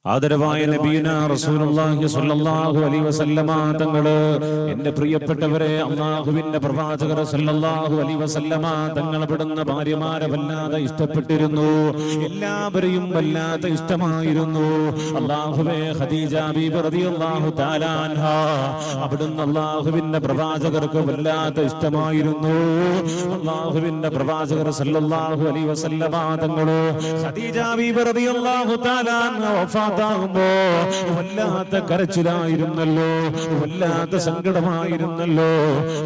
ആദരവായ നബീന റസൂലുള്ളാഹി സ്വല്ലല്ലാഹു അലൈഹി വസല്ലമ തങ്ങള്, എന്റെ പ്രിയപ്പെട്ടവരെ, അല്ലാഹുവിന്റെ പ്രവാചകർ സ്വല്ലല്ലാഹു അലൈഹി വസല്ലമ തങ്ങൾ അവിടുന്ന ഭാര്യമാരെ വല്ലാതെ ഇഷ്ടപ്പെട്ടിരുന്നു. എല്ലാവരെയും വല്ലാതെ ഇഷ്ടമായിരുന്നു. അല്ലാഹുവേ, ഖദീജ ബീബി റളിയല്ലാഹു തആല അൻഹ അവിടുന്ന് അല്ലാഹുവിന്റെ പ്രവാചകർക്ക് വല്ലാതെ ഇഷ്ടമായിരുന്നു. അല്ലാഹുവിന്റെ പ്രവാചകർ സ്വല്ലല്ലാഹു അലൈഹി വസല്ലമ തങ്ങള് ഖദീജ ബീബി റളിയല്ലാഹു തആല അൻഹ ാകുമ്പോ വല്ലാത്ത കരച്ചിലായിരുന്നല്ലോ, വല്ലാത്ത സങ്കടമായിരുന്നല്ലോ.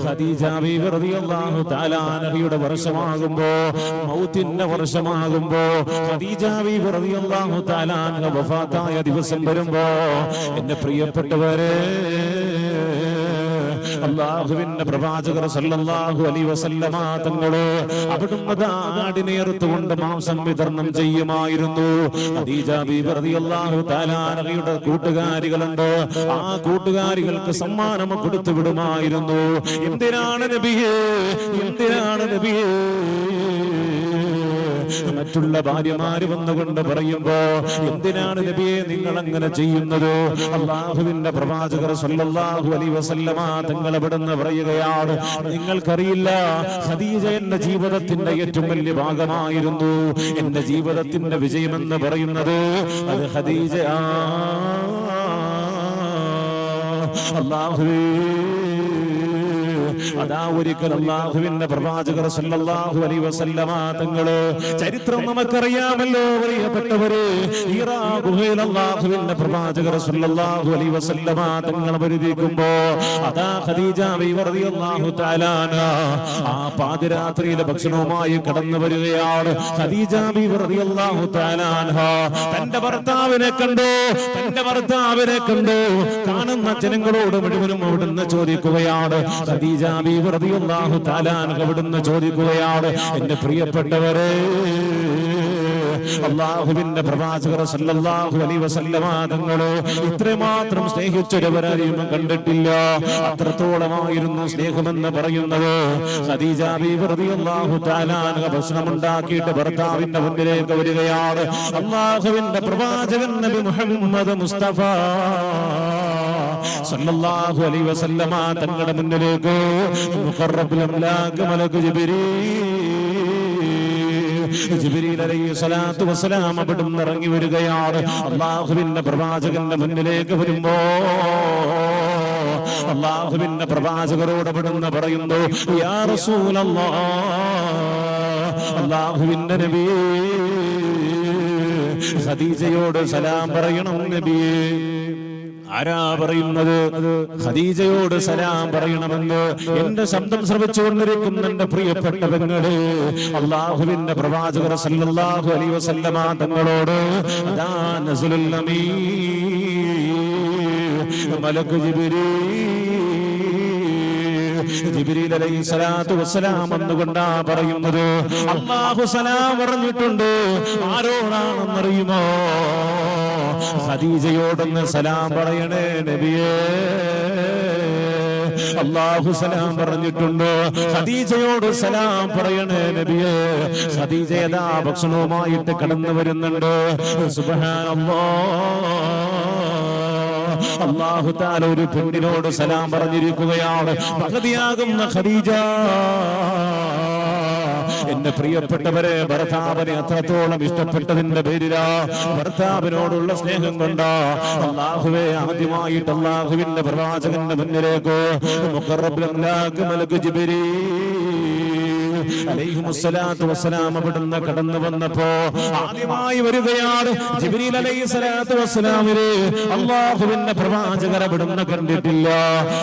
ഖദീജ ബീബി റളിയല്ലാഹു തആല അൻഹയുടെ വർഷമാകുമ്പോ, മൗത്തിന്റെ വർഷമാകുമ്പോ, ഖദീജ ബീബി റളിയല്ലാഹു തആല അൻഹ വഫാത്തായ ദിവസം വരുമ്പോ, എന്റെ പ്രിയപ്പെട്ടവരെ, അല്ലാഹുവിന്റെ പ്രവാചകർ സല്ലല്ലാഹു അലൈഹി വസല്ലമ തങ്ങള് അവിടുന്ന് ആടിനെ അറുത്തുകൊണ്ട് മാംസം വിതരണം ചെയ്യുമായിരുന്നു. ഖദീജ ബീബി റളിയല്ലാഹു തആല അൻഹയുടെ കൂട്ടുകാരികളുണ്ട്, ആ കൂട്ടുകാരികൾക്ക് സമ്മാനം കൊടുത്തു വിടുമായിരുന്നു. എന്തിനാണ് നബിയേ, എന്തിനാണ് നബിയേ? മറ്റുള്ള ഭാര്യമാര് വന്നുകൊണ്ട് പറയുമ്പോ, എന്തിനാണ് നബിയെ നിങ്ങൾ അങ്ങനെ ചെയ്യുന്നത്? അല്ലാഹുവിന്റെ പ്രവാചകർ സ്വല്ലല്ലാഹു അലൈഹി വസല്ലമ തങ്ങൾ അവിടുന്ന് പറയുകയാണ്, നിങ്ങൾക്കറിയില്ല, ഖദീജ എന്റെ ജീവിതത്തിന്റെ ഏറ്റവും വലിയ ഭാഗമായിരുന്നു. എന്റെ ജീവിതത്തിന്റെ വിജയമെന്ന് പറയുന്നത് അത് ഖദീജ. അല്ലാഹുവേ, അതാ ഒരിക്കൽ അല്ലാഹുവിന്റെ പ്രവാചകർ സല്ലല്ലാഹു അലൈഹി വസല്ലമ തങ്ങള്, ചരിത്രം നമുക്കറിയാമല്ലോ പ്രിയപ്പെട്ടവരെ, ഹീറാ ഗുഹയിൽ അല്ലാഹുവിന്റെ പ്രവാചകർ സല്ലല്ലാഹു അലൈഹി വസല്ലമ തങ്ങൾ പരിധിക്കുമ്പോ, അതാ ഖദീജ ബീവി റളിയല്ലാഹു തആല അൻഹ ആ പാതിരാത്രിയിലെ ഭക്ഷണവുമായി കടന്നു വരികയാണ്. ഖദീജ ബീവി റളിയല്ലാഹു തആല അൻഹ തന്റെ ഭർത്താവിനെ കണ്ടു, തന്റെ ഭർത്താവിനെ കണ്ടു. കാണുന്ന ജനങ്ങളോട് മുഴുവനും അവിടുന്ന് ചോദിക്കുകയാണ്, ഖദീജ ബീവി റളിയല്ലാഹു തആല അൻഹ അവിടുന്ന് ചോദിക്കുകയാണ്, എന്റെ പ്രിയപ്പെട്ടവരെ, അല്ലാഹുവിന്റെ പ്രവാചകർ സല്ലല്ലാഹു അലൈഹി വസല്ലമ തങ്ങളെ ഇത്രമാത്രം സ്നേഹിച്ചൊരുവരെയും കണ്ടിട്ടില്ല. അത്രത്തോളമായിരുന്നു സ്നേഹമെന്ന് പറയുന്നത്. ഖദീജ ബീവി റളിയല്ലാഹു തആല അൻഹ ഭക്ഷണമുണ്ടാക്കിയിട്ട് ഭർത്താവിന്റെ മുന്നിലേക്ക് വരികയാണ്. അല്ലാഹുവിന്റെ പ്രവാചകൻ നബി മുഹമ്മദ് മുസ്തഫ സല്ലല്ലാഹു അലൈഹി വസല്ലമ തങ്ങളുടെ മുന്നിലേക്ക് മുഖറബുൽ അംലാക് മലക്ക് ജിബ്രീൽ അലൈഹിസ്സലാത്തു വസ്സലാം അവിടുന്ന് ഇറങ്ങി വരികയാണ്. അല്ലാഹുവിന്റെ പ്രവാചകന്റെ മുന്നിലേക്ക് വരുമ്പോ അല്ലാഹുവിന്റെ പ്രവാചകരോട് അവിടുന്ന് പറയുന്നു, യാ റസൂലല്ലാഹ്, അല്ലാഹുവിന്റെ നബിയേ, ഖദീജയോട് സലാം പറയണം നബിയേ. ആരാ പറയുന്നത്? ഖദീജയോട് സലാം പറയണമെന്ന് എന്റെ ശബ്ദം ശ്രവിച്ചുകൊണ്ടിരിക്കുന്ന എന്റെ പ്രിയപ്പെട്ട പെങ്ങളെ, അല്ലാഹുവിന്റെ പ്രവാചകർ സല്ലല്ലാഹു അലൈഹി വസല്ലമ തങ്ങളോട് അദാ നസുലുൽ അമീൻ മലക്ക് ജിബ്രീൽ അലൈഹിസ്സലാത്തു വസ്സലാം എന്നുകൊണ്ടാ പറയുന്നത്. അല്ലാഹു സലാം പറഞ്ഞിട്ടുണ്ട്. ആരോടാണെന്നറിയുമോ? ഖദീജയോടൊന്ന് സലാം പറയണേ നബിയേ. അല്ലാഹു സലാം പറഞ്ഞിട്ടുണ്ട്. ഖദീജയോട് സലാം പറയണേ നബിയേ. ഖദീജ യഥാ ഭക്ഷണവുമായിട്ട് കടന്നു വരുന്നുണ്ട്. സുബ്ഹാനല്ലാഹ്, അല്ലാഹു തആല ഒരു പെണ്ണിനോട് സലാം പറഞ്ഞിരിക്കുകയാണ്. മഹദിയാകുന്ന ഖദീജ. എന്റെ പ്രിയപ്പെട്ടവരെ, ഭർത്താവിനെ അത്രത്തോളം ഇഷ്ടപ്പെട്ടതിന്റെ പേരിലാ, ഭർത്താവിനോടുള്ള സ്നേഹം കൊണ്ടാ അല്ലാഹുവേ ആദ്യമായിട്ട് അല്ലാഹുവിന്റെ പ്രവാചകന്റെ മുന്നിലേക്ക് മുഖറബുൽ അംലാക് മലക്ക് ജിബ്രീൽ അലൈഹിസ്സലാത്തു വസ്സലാം അവിടുന്ന് കടന്നു വന്നപ്പോ ആദ്യമായി വരികയാണ്. ജിബ്രീൽ അലൈഹിസ്സലാത്തു വസ്സലാമിനെ അല്ലാഹുവിന്റെ പ്രവാചകർ അവിടുന്ന് കണ്ടിട്ടില്ല.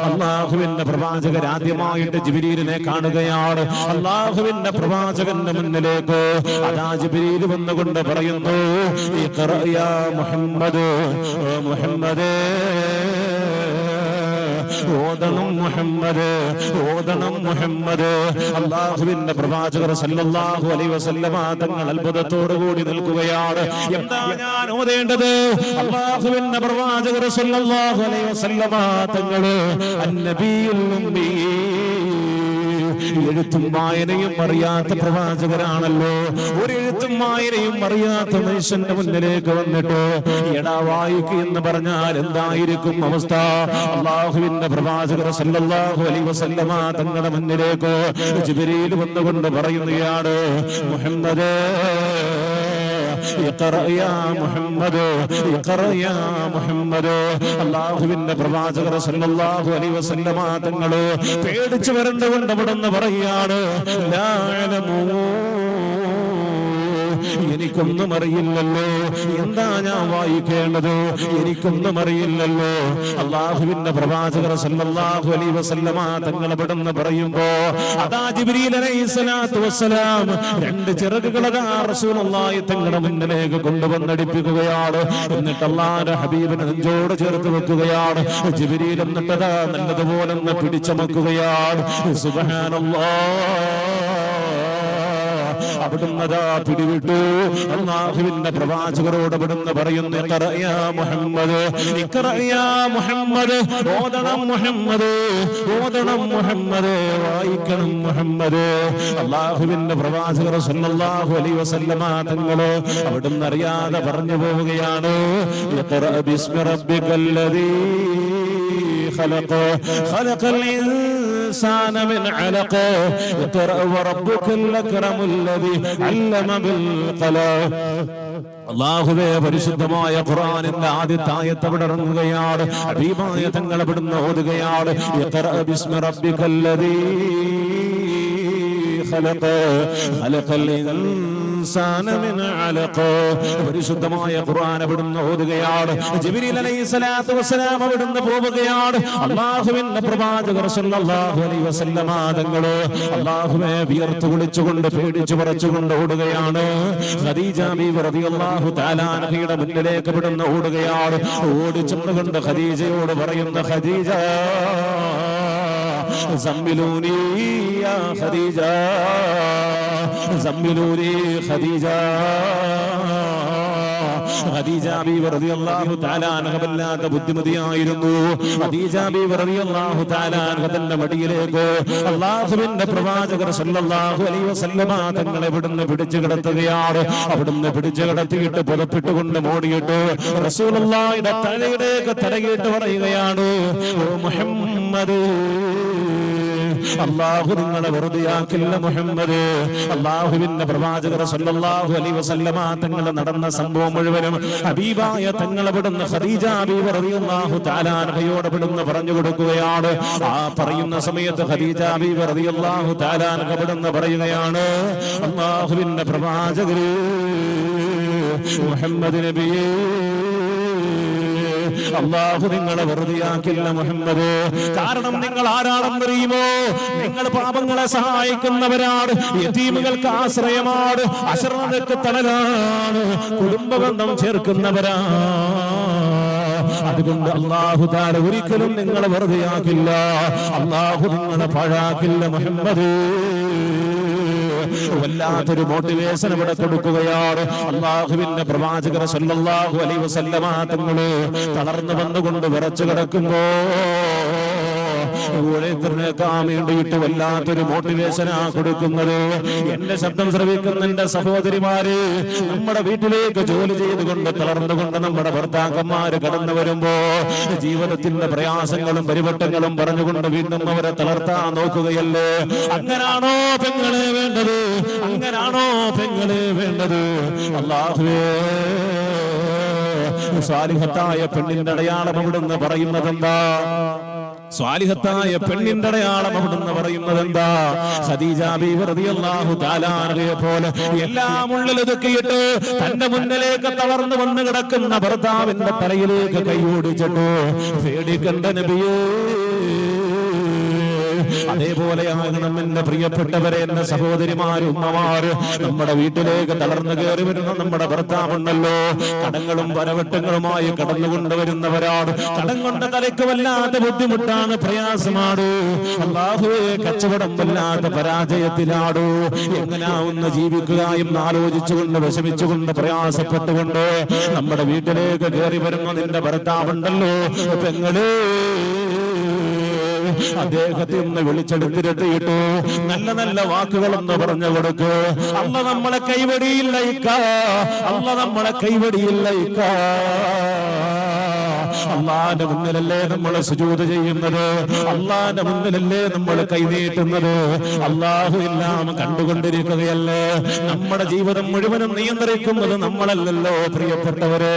അല്ലാഹുവിന്റെ പ്രവാചകർ ആദ്യമായിട്ട് ജിബ്രീലിനെ കാണുകയാണ്. അല്ലാഹുവിന്റെ പ്രവാചകന്റെ മുന്നിലേക്ക് അതാ ജിബ്രീൽ വന്നുകൊണ്ട് പറയുന്നു, ഇഖ്റ യാ മുഹമ്മദ്, മുഹമ്മദേ, ഓതണം മുഹമ്മദ്, ഓതണം മുഹമ്മദ്. അല്ലാഹുവിന്റെ പ്രവാചകർ സല്ലല്ലാഹു അലൈഹി വസല്ലമ തങ്ങൾ അത്ഭുതത്തോടു കൂടി നിൽക്കുകയാണ്. എന്താ ഞാൻ ഓതേണ്ടത്? അല്ലാഹുവിന്റെ പ്രവാചകർ സല്ലല്ലാഹു അലൈഹി വസല്ലമ തങ്ങൾ അന്നബിയുൽ ഉമ്മി എഴുത്തും വായനയും അറിയാത്ത പ്രവാചകരാണല്ലോ. ഒരു എഴുത്തും വായനയും അറിയാത്ത മനുഷ്യന്റെ മുന്നിലേക്ക് വന്നിട്ട് എടാ വായിക്ക് എന്ന് പറഞ്ഞാൽ എന്തായിരിക്കും അവസ്ഥ? അല്ലാഹുവിന്റെ പ്രവാചകർ സല്ലല്ലാഹു അലൈഹി വസല്ലമ തങ്ങളുടെ മുന്നിലേക്ക് ജിബ്രീൽ വന്നുകൊണ്ട് പറയുകയാണ്, മുഹമ്മദേ അല്ലാഹുവിന്റെ പ്രവാചകർ സല്ലല്ലാഹു അലൈഹി വസല്ലമ തങ്ങൾ പേടിച്ചു വരണ്ടുകൊണ്ട് അവിടുന്ന് പറയാണ്, ലാ അലമൂ, എനിക്കൊന്നും അറിയില്ലല്ലോ, എന്താ ഞാൻ വായിക്കേണ്ടത്, എനിക്കൊന്നും അറിയില്ലല്ലോ. അല്ലാഹുവിന്റെ പ്രവാചകർ സല്ലല്ലാഹു അലൈഹി വസല്ലമ തങ്ങൾ അവിടുന്ന് പറയുമ്പോ അതാ ജിബ്രീൽ അലൈഹിസ്സലാത്തു വസ്സലാം രണ്ട് ചിറകുകൾ റസൂലുള്ളാഹി തങ്ങളുടെ മുന്നിലേക്ക് കൊണ്ടുവന്നടിപ്പിക്കുകയാണ്. എന്നിട്ട് അല്ലാഹുവിന്റെ ഹബീബിനെ നെഞ്ചോട് ചേർത്ത് വെക്കുകയാണ്. ജിബ്രീൽ എന്നിട്ട് നല്ലതുപോലെ പിടിച്ചമക്കുകയാണ്. സുബ്ഹാനല്ലാഹ്, അവിടുന്ന് പിടിവിട്ടു. അല്ലാഹുവിന്റെ പ്രവാചകരോട് അവിടുന്ന് പറയുന്നു, ഇഖ്റ യാ മുഹമ്മദ്, ഇഖ്റ യാ മുഹമ്മദ്, ഓതണം മുഹമ്മദ്, ഓതണം മുഹമ്മദ്, വായിക്കണം മുഹമ്മദ്. അല്ലാഹുവിന്റെ പ്രവാചകർ സല്ലല്ലാഹു അലൈഹി വസല്ലമ തങ്ങള് അവിടുന്ന് അറിയാതെ പറഞ്ഞു പോവുകയാണ്, ഇഖ്റ ബിസ്മി റബ്ബിക്കല്ലദീ ഖലഖ ഖലഖൽ الإنسان من علق اقرأ وربك الأكرم الذي علم بالقلم. അല്ലാഹുവേ, പരിശുദ്ധമായ ഖുർആനിന്റെ ആദ്യത്തെ ആയത്ത് അവിടെ ഇറങ്ങുകയാണ്. ഹബീബായ തങ്ങൾ അവിടുന്ന് ഓതുകയാണ്, ഇഖ്റ ബിസ്മി റബ്ബിക്കല്ലദീ ഖലഖ ഖലഖൽ ഇൻസാന മിൻ അലഖ. പരിശുദ്ധമായ ഖുർആൻ അവിടുന്ന് ഓതുകയാണ്. ജിബ്രീൽ അലൈഹിസ്സലാത്തു വസ്സലാം അവിടുന്ന് പോവുകയാണ്. അല്ലാഹുവിന്റെ പ്രവാചകർ സല്ലല്ലാഹു അലൈഹി വസല്ലമ തങ്ങൾ അല്ലാഹുവേ വിയർത്തു കുളിച്ചുകൊണ്ട് പേടിച്ചു പറച്ചുകൊണ്ട് ഓടുകയാണ്. ഖദീജ ബീവി റളിയല്ലാഹു തആല അൻഹയുടെ മുന്നിലേക്ക് അവിടുന്ന് ഓടുകയാണ്. ഓടിച്ചെന്നുകൊണ്ട് ഖദീജയോട് പറയുന്ന, ഖദീജ സമ്മിലൂനി യാ ഖദീജ, സമ്മിലൂനി ഖദീജ. ഖദീജ ബീവി റളിയല്ലാഹു തആല അൻഹ വല്ലാത്ത ബുദ്ധിമതിയായിരുന്നു. ഖദീജ ബീവി റളിയല്ലാഹു തആല അൻഹ തന്റെ മടിയിലേക്ക് അല്ലാഹുവിന്റെ പ്രവാചകർ സല്ലല്ലാഹു അലൈഹി വസല്ലമ തങ്ങളെ ഇവിടുന്ന് പിടിച്ചു കിടത്തുകയാണ്. അവിടുന്ന് പിടിച്ചു കിടത്തിയിട്ട് പുതപ്പിട്ടുകൊണ്ട് മോടിയിട്ട് റസൂലുള്ളാഹിയുടെ തലയിലേക്ക് തലയിട്ട് പറയുകയാണ്, ഓ മുഹമ്മദ്, അല്ലാഹു നിങ്ങളെ വെറുതെയാക്കില്ല മുഹമ്മദ്. അല്ലാഹുവിന്റെ പ്രവാചകർ സല്ലല്ലാഹു അലൈഹി വസല്ലമ തങ്ങൾ നടന്ന സംഭവം മുഴുവനും ഹബീബായ തങ്ങൾ അവിടുന്ന് ഖദീജ ബീവി റളിയല്ലാഹു തആല അൻഹയോട് അവിടുന്ന് പറഞ്ഞു കൊടുക്കുകയാണ്. ആ പറയുന്ന സമയത്ത് ഖദീജ ബീവി റളിയല്ലാഹു തആല അൻഹ അവിടുന്ന് പറയുകയാണ്, അല്ലാഹുവിന്റെ പ്രവാചകരെ മുഹമ്മദ് നബിയേ, അല്ലാഹു നിങ്ങളെ വെറുതെയാക്കില്ല മുഹമ്മദ്. കാരണം നിങ്ങൾ ആരാണെന്നറിയുമോ? നിങ്ങൾ പാപങ്ങളെ സഹായിക്കുന്നവരാണ്, യതീമുകൾക്ക് ആശ്രയമാണ്, അശരണർക്ക് തണലാണ്, കുടുംബബന്ധം ചേർക്കുന്നവരാണ്. അതുകൊണ്ട് അല്ലാഹു തആല ഒരിക്കലും നിങ്ങളെ വെറുതെയാക്കില്ല, അല്ലാഹു നിങ്ങളെ പാഴാക്കില്ല മുഹമ്മദ്. വല്ലാത്തൊരു മോട്ടിവേഷൻ ഇവിടെ കൊടുക്കുകയാണ്. അല്ലാഹുവിന്റെ പ്രവാചകർ സല്ലല്ലാഹു അലൈഹി വസല്ലമ തങ്ങള് തളർന്നു വന്നുകൊണ്ട് വിറച്ചു കിടക്കുമ്പോ വേണ്ടിയിട്ട് വല്ലാത്തൊരു മോട്ടിവേഷനാ കൊടുക്കുന്നത്. എന്റെ ശബ്ദം ശ്രവിക്കുന്ന എന്റെ സഹോദരിമാര്, നമ്മുടെ വീട്ടിലേക്ക് ജോലി ചെയ്തുകൊണ്ട് തളർന്നുകൊണ്ട് നമ്മുടെ ഭർത്താക്കന്മാര് കടന്നു വരുമ്പോ ജീവിതത്തിന്റെ പ്രയാസങ്ങളും പരിവട്ടങ്ങളും പറഞ്ഞുകൊണ്ട് വീണ്ടും അവരെ തളർത്താൻ നോക്കുകയല്ലേ? അങ്ങനാണോ പെങ്ങളെ വേണ്ടത്? അങ്ങനാണോ പെങ്ങളെ വേണ്ടത്? അല്ലാഹുവേ, സാലിഹത്തായ പെണ്ണിന്റെ അടയാളം അവിടുന്ന് പറയുന്നത് എന്താ? സ്വാലിഹത്തായ പെണ്ണിന്റെ അടയാളം അവിടുന്ന് പറയുന്നത് എന്താ? ഖദീജ ബീവി റളിയല്ലാഹു തആല അൻഹയെ പോലെ എല്ലാം ഉള്ളിലൊതുക്കിയിട്ട് തന്റെ മുന്നിലേക്ക് തളർന്നു വന്ന് കിടക്കുന്ന ഭർത്താവിന്റെ തലയിലേക്ക് കൈയോടിച്ചിട്ടു, പേടിക്കണ്ട നബിയേ, അതേപോലെയാകണം എന്റെ പ്രിയപ്പെട്ടവരെ, എന്റെ സഹോദരിമാര്, ഉമ്മമാര്. നമ്മുടെ വീട്ടിലേക്ക് തളർന്നു കയറി വരുന്ന നമ്മുടെ ഭർത്താവുണ്ടല്ലോ, കടങ്ങളും വരവട്ടങ്ങളുമായി കടന്നുകൊണ്ടുവരുന്നവരാണ്. കടം കൊണ്ട് തലയ്ക്ക് വല്ലാത്ത ബുദ്ധിമുട്ടാണ്, പ്രയാസമാണ്. അല്ലാഹുവേ, കച്ചവടം വല്ലാത്ത പരാജയത്തിലാടൂ. എങ്ങനെയാവുന്ന ജീവിക്കുക എന്ന് ആലോചിച്ചുകൊണ്ട് വിഷമിച്ചുകൊണ്ട് പ്രയാസപ്പെട്ടുകൊണ്ട് നമ്മുടെ വീട്ടിലേക്ക് കയറി വരുന്ന നിന്റെ ഭർത്താവുണ്ടല്ലോ, പെങ്ങളേ, അദ്ദേഹത്തെ ഒന്ന് വിളിച്ചെടുത്തിരുത്തിയിട്ടു നല്ല നല്ല വാക്കുകളൊന്ന് പറഞ്ഞു കൊടുക്കൂ. അല്ല നമ്മളെ കൈവടിയില്ല ഇക്ക, അല്ല നമ്മളെ കൈവടിയില്ല ഇക്ക. അള്ളാന്റെ മുന്നിലല്ലേ നമ്മൾ സുജൂദ് ചെയ്യുന്നത്, അള്ളാന്റെ മുന്നിലല്ലേ നമ്മൾ കൈനീട്ടുന്നത്. അള്ളാഹു എല്ലാം കണ്ടുകൊണ്ടിരിക്കുകയല്ലേ. നമ്മുടെ ജീവിതം മുഴുവനും നിയന്ത്രിക്കുന്നത് നമ്മളല്ലല്ലോ പ്രിയപ്പെട്ടവരെ,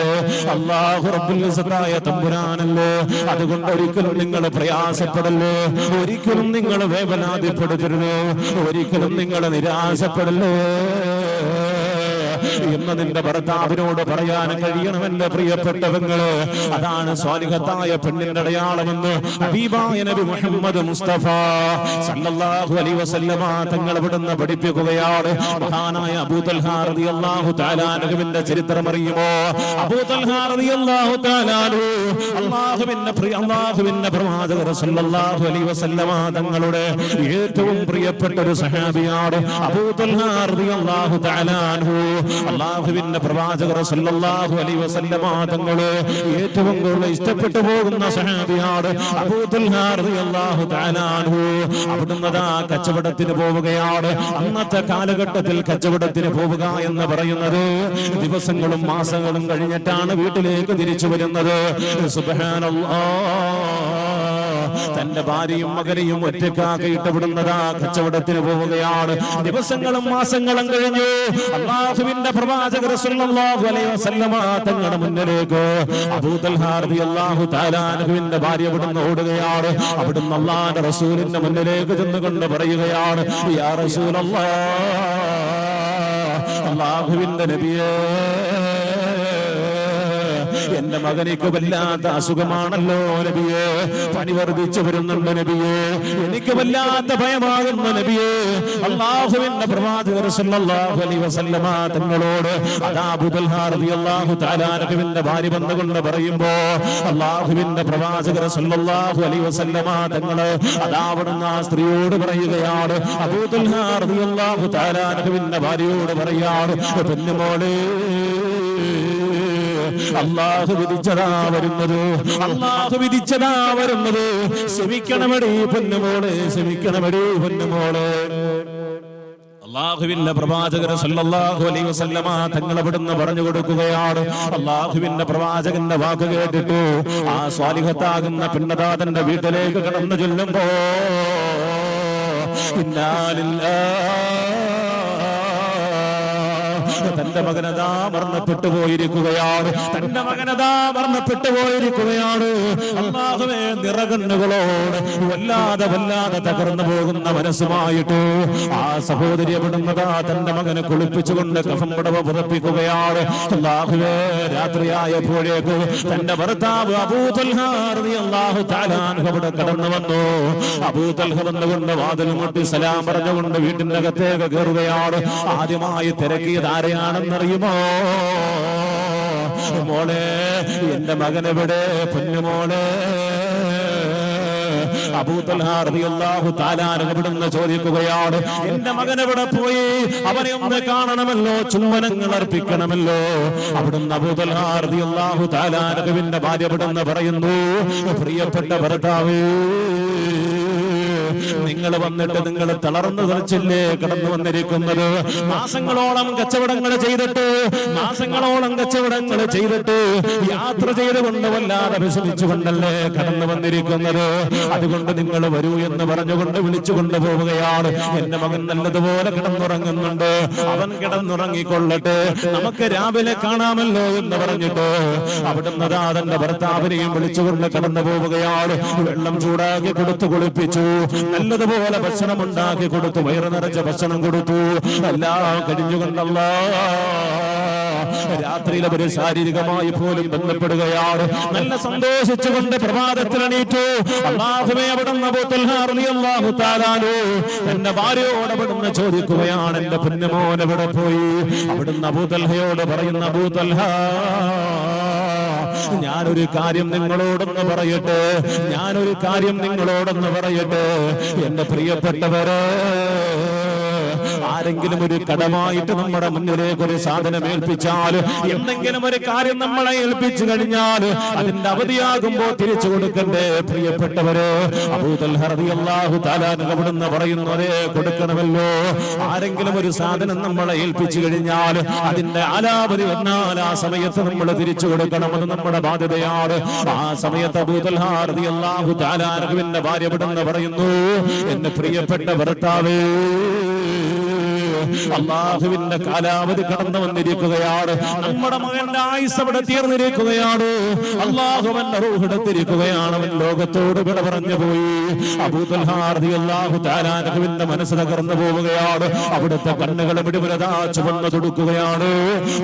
അള്ളാഹു റബ്ബുൽ ഇസ്സത്തായ തമ്പുരാനല്ലേ. അതുകൊണ്ട് ഒരിക്കലും നിങ്ങൾ പ്രയാസപ്പെടല്ലോ, ഒരിക്കലും നിങ്ങൾ വേവലാതിപ്പെടുത്തരുത്, ഒരിക്കലും നിങ്ങൾ നിരാശപ്പെടല്ലോ എന്ന് നിന്റെ ഭർത്താവിനോട് പറയാൻ കഴിയണം എന്റെ പ്രിയപ്പെട്ടവങ്ങള്. അതാണ് സ്വാലിഹത്തായ പെണ്ണിന്റെ അടയാളമെന്ന് ഹബീബായ നബി മുഹമ്മദ് മുസ്തഫ സല്ലല്ലാഹു അലൈഹി വസല്ലമ തങ്ങൾ ഇവിടുന്ന് പഠിപ്പിക്കുകയാണ്. മഹാനായ അബൂ തൽഹ റളിയല്ലാഹു തആല അൻഹുവിന്റെ ചരിത്രം അറിയുമോ? അബൂ തൽഹ റളിയല്ലാഹു തആല അല്ലാഹുവിന്റെ പ്രവാചകർ സല്ലല്ലാഹു അലൈഹി വസല്ലമ തങ്ങളുടെ ഏറ്റവും പ്രിയപ്പെട്ട ഒരു സഹാബിയാണ് അബൂ തൽഹ റളിയല്ലാഹു തആല അൻഹു. അല്ലാഹുവിന്റെ പ്രവാചകർ സല്ലല്ലാഹു അലൈഹി വസല്ലമ തങ്ങളെ ഏറ്റവും കൂടുതൽ ഇഷ്ടപ്പെട്ടു പോകുന്ന സഹാബിയാണ് അബൂ തൽഹ റളിയല്ലാഹു തആല അൻഹു. അവിടുന്ന് കച്ചവടത്തിന് പോവുകയാണ്. അന്നത്തെ കാലഘട്ടത്തിൽ കച്ചവടത്തിന് പോവുക എന്ന് പറയുന്നത് ദിവസങ്ങളും മാസങ്ങളും കഴിഞ്ഞിട്ടാണ് വീട്ടിലേക്ക് തിരിച്ചു വരുന്നത്. സുബ്ഹാനല്ലാഹ്, തന്റെ ഭാര്യയും മകനെയും ഒറ്റക്കാക്കിയിട്ട് വിടുന്നതാ കച്ചവടത്തിന് പോവുകയാണ്. ദിവസങ്ങളും മാസങ്ങളും കഴിഞ്ഞു. അല്ലാഹുവിന്റെ പ്രവാചകർ സല്ലല്ലാഹു അലൈഹി വസല്ലമ തങ്ങളുടെ മുന്നിലേക്ക് അബൂ തൽഹ റളിയല്ലാഹു തആല അൻഹുവിന്റെ ഭാര്യ വിടുന്ന ഓടുകയാണ്. അവിടുന്ന് അല്ലാഹുവിന്റെ റസൂലിന്റെ മുന്നിലേക്ക് ചെന്നുകൊണ്ട് പറയുകയാണ്, യാ റസൂലല്ലാഹ്, അല്ലാഹുവിന്റെ നബിയേ, എന്റെ മകനിക്ക് വല്ലാത്ത അസുഖമാണല്ലോ നബിയേ, പനി വർദ്ധിച്ചു വരുന്നുണ്ട് നബിയേ, എനിക്ക് വല്ലാത്ത ഭയമാകുന്നു നബിയേ. അല്ലാഹുവിന്റെ പ്രവാചകർ സല്ലല്ലാഹു അലൈഹി വസല്ലമ തങ്ങളോട് അതാ അബൂ തൽഹ റളിയല്ലാഹു തആല അൻഹുവിന്റെ ഭാര്യ വന്നുകൊണ്ട് പറയുമ്പോ അല്ലാഹുവിന്റെ പ്രവാചകർ സല്ലല്ലാഹു അലൈഹി വസല്ലമ തങ്ങള് അതാ അവിടുന്ന് ആ സ്ത്രീയോട് പറയുകയാണ്, അബൂ തൽഹ റളിയല്ലാഹു തആല അൻഹുവിന്റെ ഭാര്യയോട് പറയാണ്, പൊന്നുമോളെ, അല്ലാഹു വിധിച്ചതാ വരുന്നത്, അല്ലാഹു വിധിച്ചതാ വരുന്നത്. ക്ഷമിക്കണമെടീ പൊന്നുമോളെ, ക്ഷമിക്കണമെടീ പൊന്നുമോളെ. അല്ലാഹുവിന്റെ പ്രവാചകർ സല്ലല്ലാഹു അലൈഹി വസല്ലമ തങ്ങൾ അവിടുന്ന് പറഞ്ഞു കൊടുക്കുകയാണ്. അല്ലാഹുവിന്റെ പ്രവാചകന്റെ വാക്ക് കേട്ടിട്ടു ആ സ്വാലിഹത്താകുന്ന പെണ്ണതാ തന്റെ വീട്ടിലേക്ക് കടന്നു ചെല്ലുമ്പോ ഇന്നാ ലില്ലാഹി, തന്റെ മകനതാ മരണപ്പെട്ടു പോയിരിക്കുകയാണ്, തന്റെ മകനതാ മരണപ്പെട്ടു പോയിരിക്കുകയാണ്. അല്ലാഹുവേ, നിറകണ്ണുകളോട് വല്ലാതെ വല്ലാതെ തകർന്നു പോകുന്ന മനസ്സുമായിട്ട് ആ സഹോദരി അവിടുന്നതാ തന്റെ മകനെ കുളിപ്പിച്ചുകൊണ്ട് കഫൻ പുടവ പുതപ്പിക്കുകയാണ്. അല്ലാഹുവേ, രാത്രിയായപ്പോഴേക്ക് തന്റെ ഭർത്താവ് അബൂ തൽഹ റളിയല്ലാഹു തആല അൻഹു അവിടെ കടന്നു വന്നു. അബൂ തൽഹ വന്നുകൊണ്ട് വാതിൽ മുട്ടി സലാം പറഞ്ഞുകൊണ്ട് വീട്ടിന്റെ അകത്തേക്ക് കയറുകയാണ്. ആദ്യമായി തിരക്കിയത് ആരെയാണെന്നറിയുമോ? മോളെ, എന്റെ മകനെവിടെ പൊന്നുമോളെ? അബൂ തൽഹ റളിയല്ലാഹു തആല അവിടുന്ന് ചോദിക്കുകയാണ്, എന്റെ മകൻ എവിടെ പോയി? അവനെ ഒന്ന് കാണണമല്ലോ, ചുംബനങ്ങൾ അർപ്പിക്കണമല്ലോ. അവിടുന്ന് അബൂ തൽഹ റളിയല്ലാഹു തആല അൻഹുവിന്റെ ഭാര്യ അവിടുന്ന് പറയുന്നു, പ്രിയപ്പെട്ട ഭർത്താവേ, നിങ്ങൾ വന്നിട്ട് നിങ്ങൾ തളർന്നു കളിച്ചില്ലേ കടന്നു വന്നിരിക്കുന്നത്? മാസങ്ങളോളം കച്ചവടങ്ങൾ ചെയ്തിട്ട്, മാസങ്ങളോളം കച്ചവടങ്ങൾ ചെയ്തിട്ട് യാത്ര ചെയ്തുകൊണ്ട് വല്ലാതെ വിഷമിച്ചുകൊണ്ടല്ലേ കടന്നു വന്നിരിക്കുന്നത്. അതുകൊണ്ട് നിങ്ങൾ വരൂ എന്ന് പറഞ്ഞുകൊണ്ട് വിളിച്ചുകൊണ്ട് പോവുകയാണ്. എന്റെ മകൻ നല്ലതുപോലെ കിടന്നുറങ്ങുന്നുണ്ട്, അവൻ കിടന്നുറങ്ങിക്കൊള്ളട്ടെ, നമുക്ക് രാവിലെ കാണാമല്ലോ എന്ന് പറഞ്ഞിട്ട് അവിടുന്ന് തന്റെ ഭർത്താവിനെയും വിളിച്ചുകൊണ്ട് കടന്നു പോവുകയാണ്. വെള്ളം ചൂടാക്കി കൊടുത്തു കുളിപ്പിച്ചു, നല്ലതുപോലെ ഭക്ഷണം ഉണ്ടാക്കി കൊടുത്തു, വയറ് നിറച്ച ഭക്ഷണം കൊടുത്തു. എല്ലാം കഴിഞ്ഞുകൊണ്ടല്ല രാത്രിയിൽ അവർ ശാരീരികമായി പോലും ബന്ധപ്പെടുകയാണ്. നല്ല സന്തോഷിച്ചുകൊണ്ട് പ്രഭാതത്തിൽ എണീറ്റു. അല്ലാഹുവേ, അവിടുന്ന് അബൂ തൽഹ റളിയല്ലാഹു തആല തന്റെ ഭാര്യയോട് അവിടുന്ന് ചോദിക്കുകയാണ്, എന്റെ പൊന്നുമോൻ എവിടെ പോയി? അവിടുന്ന് അബൂ തൽഹയോട് പറയുന്ന, അബൂ തൽഹ, ഞാനൊരു കാര്യം നിങ്ങളോടൊന്ന് പറയട്ടെ, ഞാനൊരു കാര്യം നിങ്ങളോടൊന്ന് പറയട്ടെ. എന്റെ പ്രിയപ്പെട്ടവരെ, ആരെങ്കിലും ഒരു കടമായിട്ട് നമ്മുടെ മുന്നിലേക്ക് ഒരു സാധനം ഏൽപ്പിച്ചാൽ, എന്തെങ്കിലും ഒരു കാര്യം നമ്മളെ ഏൽപ്പിച്ചു കഴിഞ്ഞാൽ അതിന്റെ അവധിയാകുമ്പോ തിരിച്ചു കൊടുക്കണ്ടേ പ്രിയപ്പെട്ടവര്? അബൂ തൽഹ റളിയല്ലാഹു തആല അവിടുന്ന് പറയുന്നത് കൊടുക്കണമല്ലോ. ആരെങ്കിലും ഒരു സാധനം നമ്മളെ ഏൽപ്പിച്ചു കഴിഞ്ഞാൽ അതിന്റെ കാലാവധി വന്നാൽ ആ സമയത്ത് നമ്മൾ തിരിച്ചു കൊടുക്കണം. അത് നമ്മുടെ ബാധ്യതയാണ്. ആ സമയത്ത് അബൂ തൽഹ റളിയല്ലാഹു തആല അൻഹുവിന്റെ ഭാര്യ അവിടുന്ന് പറയുന്നു, എന്റെ പ്രിയപ്പെട്ട ഭർത്താവേ, അല്ലാഹുവിന്റെ കാലാവധി കടന്നു വന്നിരിക്കുകയാണ്. നമ്മുടെ മകന്റെ ആയുസ് അവിടെ തീർന്നിരിക്കുകയാണ്. അല്ലാഹു അവന്റെ റൂഹ് എടുത്തിരിക്കുകയാണ്. അവൻ ലോകത്തോട് വിട പറഞ്ഞു പോയി. അബൂ തൽഹ റളിയല്ലാഹു തആല അൻഹുവിന്റെ മനസ്സ് തകർന്നു പോവുകയാണ്. അവിടുത്തെ കണ്ണുകൾ മുഴുവനതാ ചുവന്നു തുടുക്കുകയാണ്.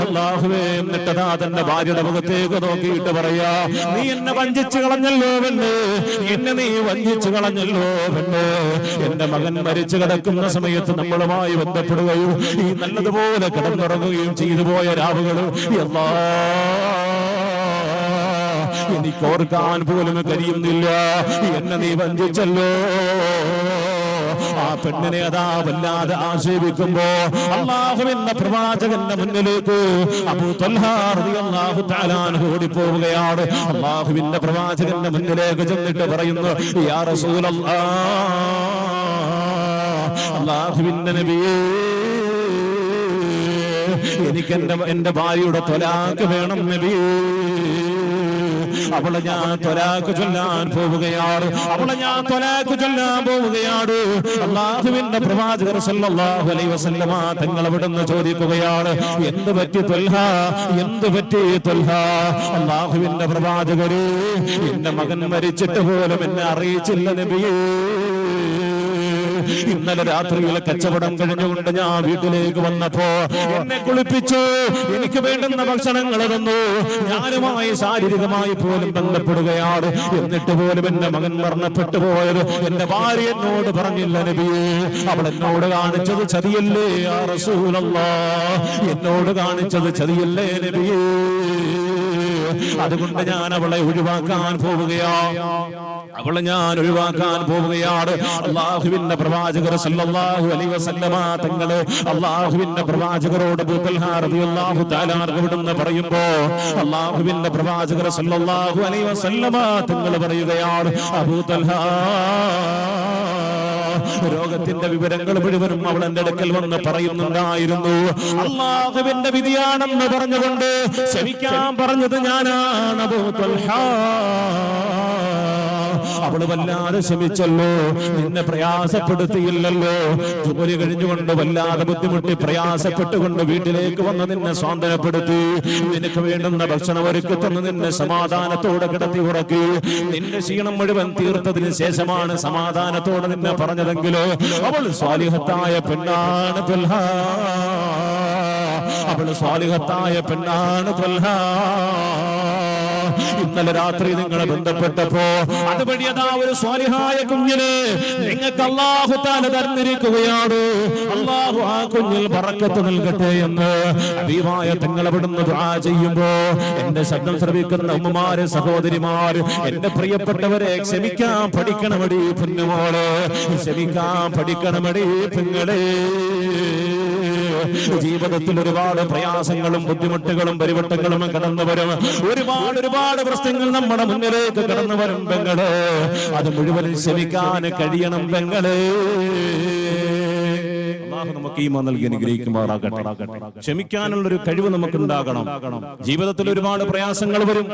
അല്ലാഹുവേ, എന്നിട്ടതാ തന്റെ ഭാര്യയുടെ മുഖത്തേക്ക് നോക്കിയിട്ട് പറയാ, നീ എന്നെ വഞ്ചിച്ചു കളഞ്ഞല്ലോ പെണ്ണ്, എന്നെ നീ വഞ്ചിച്ചു കളഞ്ഞല്ലോ പെണ്ണ്. എന്റെ മകൻ മരിച്ചു കിടക്കുന്ന സമയത്ത് നമ്മളുമായി ബന്ധപ്പെടുക, ഈ നല്ലതുപോലെ കിടന്നുറങ്ങുകയും ചെയ്തു പോയ രാവുകൾ എനിക്ക് ഓർക്കാൻ പോലും കഴിയുന്നില്ല. എന്നെ നീ വഞ്ചിച്ചല്ലോ. ആ പെണ്ണിനെ അതാ വല്ലാതെ ആക്ഷേപിക്കുമ്പോ അല്ലാഹുവിന്റെ പ്രവാചകന്റെ മുന്നിലേക്ക് അബൂ തൽഹ റളിയല്ലാഹു തആല അൻഹു ഓടിപ്പോവുകയാണ്. അല്ലാഹുവിന്റെ പ്രവാചകന്റെ മുന്നിലേക്ക് ചെന്നിട്ട് പറയുന്നു, യാ റസൂലല്ലാഹ്, അല്ലാഹുവിന്റെ നബിയേ, എനിക്ക് എന്റെ ഭാര്യയുടെ ത്വലാഖ് വേണം നബിയേ. അവളെ ഞാൻ ത്വലാഖ് ചൊല്ലാൻ പോവുകയാണ്. അല്ലാഹുവിന്റെ പ്രവാചകർ സല്ലല്ലാഹു അലൈഹി വസല്ലമ തങ്ങൾ അവിടുന്ന് ചോദിക്കുകയാണ്, എന്ത് പറ്റി ത്വൽഹ, എന്ത് പറ്റി ത്വൽഹ? അല്ലാഹുവിന്റെ പ്രവാചകരെ, എന്റെ മകൻ മരിച്ചിട്ട് പോലും എന്നെ അറിയിച്ചില്ല നബിയേ. ഇന്നലെ രാത്രിയിലെ കച്ചവടം കഴിഞ്ഞുകൊണ്ട് ഞാൻ വീട്ടിലേക്ക് വന്നപ്പോ എന്നെ കുളിപ്പിച്ചു, എനിക്ക് വേണ്ടുന്ന ഭക്ഷണങ്ങൾ തന്നു, ഞാനുമായി ശാരീരികമായി പോലും ബന്ധപ്പെടുകയാണ്. എന്നിട്ട് പോലും എന്റെ മകൻ മരണപ്പെട്ടു പോയത് എന്റെ ഭാര്യ എന്നോട് പറഞ്ഞില്ല നബിയേ. അവൾ എന്നോട് കാണിച്ചത് ചതിയല്ലേ യാ റസൂലല്ലാഹ്, എന്നോട് കാണിച്ചത് ചതിയല്ലേ നബിയേ. അതുകൊണ്ട് ഞാൻ അവളെ ഒഴിവാക്കാൻ പോവുകയാണ്. അല്ലാഹുവിന്റെ പ്രവാചകർ സല്ലല്ലാഹു അലൈഹി വസല്ലമ തങ്ങളെ അല്ലാഹുവിന്റെ പ്രവാചകരോട് അബൂ തൽഹ റളിയല്ലാഹു തആല അൻഹു പറയുമ്പോ അല്ലാഹുവിന്റെ പ്രവാചകർ സല്ലല്ലാഹു അലൈഹി വസല്ലമ തങ്ങൾ പറയുകയാണ്, അബൂ തൽഹ, രോഗത്തിന്റെ വിവരങ്ങൾ മുഴുവനും അവൾ എന്റെ അടുക്കൽ വന്ന് പറയുന്നുണ്ടായിരുന്നു. അല്ലാഹുവിന്റെ വിധിയാണെന്ന് പറഞ്ഞുകൊണ്ട് ക്ഷമിക്കാൻ പറഞ്ഞത് ഞാനാണ് അബൂ തൽഹ. അവള് വല്ലാതെ ക്ഷമിച്ചല്ലോ, നിന്നെ പ്രയാസപ്പെടുത്തിയില്ലല്ലോ. ജോലി കഴിഞ്ഞുകൊണ്ട് വല്ലാതെ ബുദ്ധിമുട്ടി പ്രയാസപ്പെട്ടുകൊണ്ട് വീട്ടിലേക്ക് വന്ന് നിന്നെ സ്വാന്തനപ്പെടുത്തി, നിനക്ക് വേണ്ടുന്ന ഭക്ഷണം ഒരുക്കി തന്ന് നിന്നെ സമാധാനത്തോടെ കിടത്തി ഉറക്കി. നിന്റെ ക്ഷീണം മുഴുവൻ തീർത്തതിന് ശേഷമാണ് സമാധാനത്തോടെ നിന്നെ പറഞ്ഞതെങ്കിലോ അവൾ സ്വാലിഹത്തായ പെണ്ണാണ് ത്വൽഹ. അവള് സ്വാലിഹത്തായ പെണ്ണാണ് ത്വൽഹ. ഇന്നലെ രാത്രി നിങ്ങളെ ബന്ധപ്പെട്ടപ്പോ അതുവഴി അതാ ഒരു സ്വാലിഹായ കുഞ്ഞിന് നിങ്ങൾക്ക് അല്ലാഹു തആല തന്നിരിക്കുകയാണ്. അല്ലാഹു ആ കുഞ്ഞിൽ ബറക്കത്ത് നൽകട്ടെ എന്ന് ഹബീബായ തങ്ങൾ അവിടുന്ന് ദുആ ചെയ്യുമ്പോ എന്റെ ശബ്ദം ശ്രവിക്കുന്ന ഉമ്മമാര്, സഹോദരിമാര്, എന്റെ പ്രിയപ്പെട്ടവരെ, ക്ഷമിക്കാൻ പഠിക്കണമടി പൊന്നുമോളെ, ക്ഷമിക്കാൻ പഠിക്കണമടി പെങ്ങളെ. ജീവിതത്തിൽ ഒരുപാട് പ്രയാസങ്ങളും ബുദ്ധിമുട്ടുകളും പരിവട്ടങ്ങളും കടന്നു വരും. ഒരുപാട് പ്രശ്നങ്ങൾ നമ്മുടെ മുന്നിലേക്ക് കടന്നു വരും പെങ്ങളെ. അത് മുഴുവനും ക്ഷമിക്കാൻ കഴിയണം പെങ്ങളെ. അല്ലാഹു നമുക്ക് ഈമാൻ നൽകി അനുഗ്രഹിക്കുമാറാകട്ടെ. ക്ഷമിക്കാനുള്ളൊരു കഴിവ് നമുക്കുണ്ടാകണം. ജീവിതത്തിൽ ഒരുപാട് പ്രയാസങ്ങൾ വരും.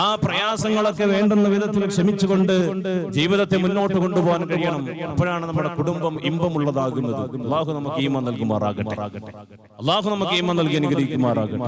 ആ പ്രയാസങ്ങളൊക്കെ വേണ്ടുന്ന വിധത്തിൽ ക്ഷമിച്ചുകൊണ്ട് ജീവിതത്തെ മുന്നോട്ട് കൊണ്ടുപോകാൻ കഴിയണം. അപ്പോഴാണ് നമ്മുടെ കുടുംബം ഇമ്പമുള്ളതാകുന്നത്. അല്ലാഹു നമുക്ക് ഈമാൻ നൽകുമാറാകട്ടെ. അല്ലാഹു നമുക്ക് ഈമാൻ നൽകി അനുഗ്രഹിക്കുമാറാകട്ടെ.